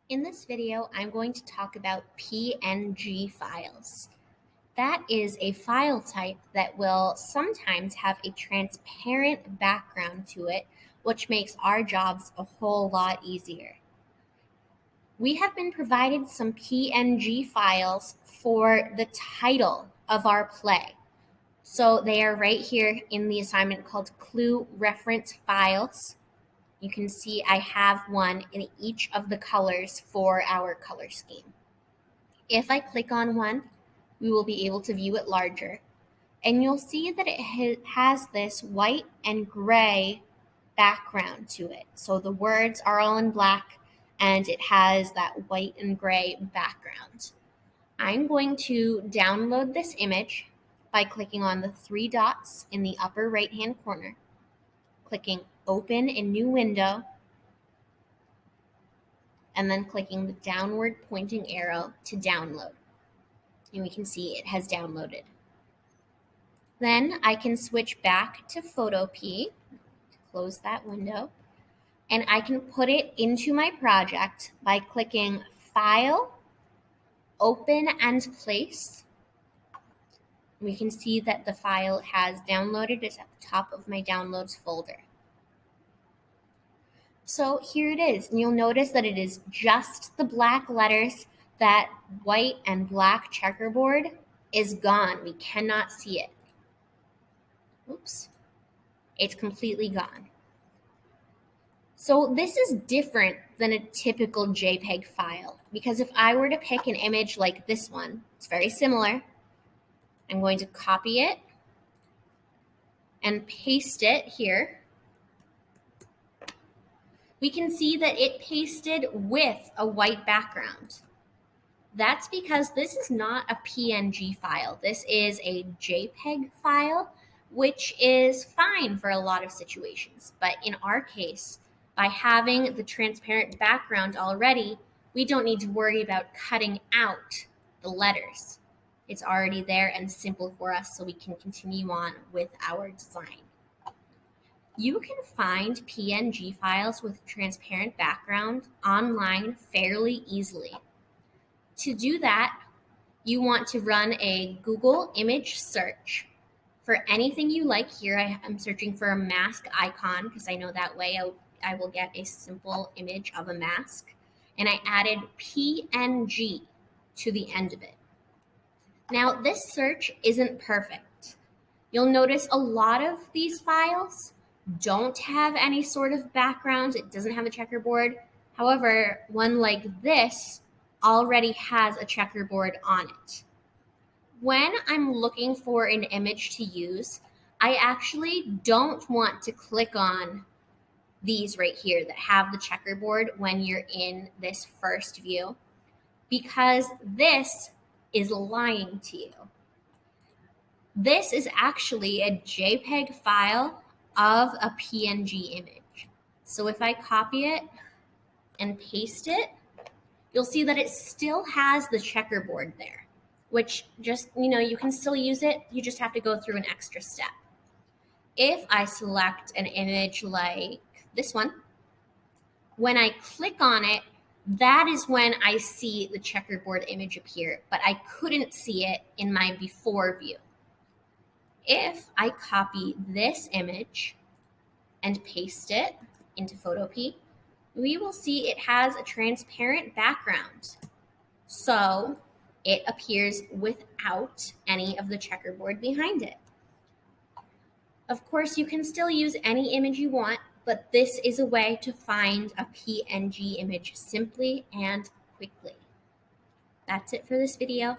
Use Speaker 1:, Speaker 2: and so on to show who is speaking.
Speaker 1: In this video, I'm going to talk about PNG files. That is a file type that will sometimes have a transparent background to it, which makes our jobs a whole lot easier. We have been provided some PNG files for the title of our play. So they are right here in the assignment called Clue Reference Files. You can see I have one in each of the colors for our color scheme. If I click on one, we will be able to view it larger. And you'll see that it has this white and gray background to it. So the words are all in black and it has that white and gray background. I'm going to download this image by clicking on the three dots in the upper right-hand corner, clicking Open in New Window, and then clicking the downward pointing arrow to download. And we can see it has downloaded. Then I can switch back to Photopea, close that window, and I can put it into my project by clicking File, Open and Place. We can see that the file has downloaded. It's at the top of my downloads folder. So here it is, and you'll notice that it is just the black letters. That white and black checkerboard is gone. We cannot see it. Oops. It's completely gone. So this is different than a typical JPEG file, because if I were to pick an image like this one, it's very similar. I'm going to copy it and paste it here. We can see that it pasted with a white background. That's because this is not a PNG file. This is a JPEG file, which is fine for a lot of situations. But in our case, by having the transparent background already, we don't need to worry about cutting out the letters. It's already there and simple for us, so we can continue on with our design. You can find PNG files with transparent background online fairly easily. To do that, you want to run a Google image search for anything you like. Here I'm searching for a mask icon because I know that way I will get a simple image of a mask. And I added PNG to the end of it. Now, this search isn't perfect. You'll notice a lot of these files don't have any sort of background. It doesn't have a checkerboard. However, one like this already has a checkerboard on it. When I'm looking for an image to use, I actually don't want to click on these right here that have the checkerboard when you're in this first view, because this is lying to you. This is actually a JPEG file of a PNG image. So if I copy it and paste it, you'll see that it still has the checkerboard there, which just, you can still use it. You just have to go through an extra step. If I select an image like this one, when I click on it, that is when I see the checkerboard image appear, but I couldn't see it in my before view. If I copy this image and paste it into Photopea, we will see it has a transparent background. So it appears without any of the checkerboard behind it. Of course, you can still use any image you want, but this is a way to find a PNG image simply and quickly. That's it for this video.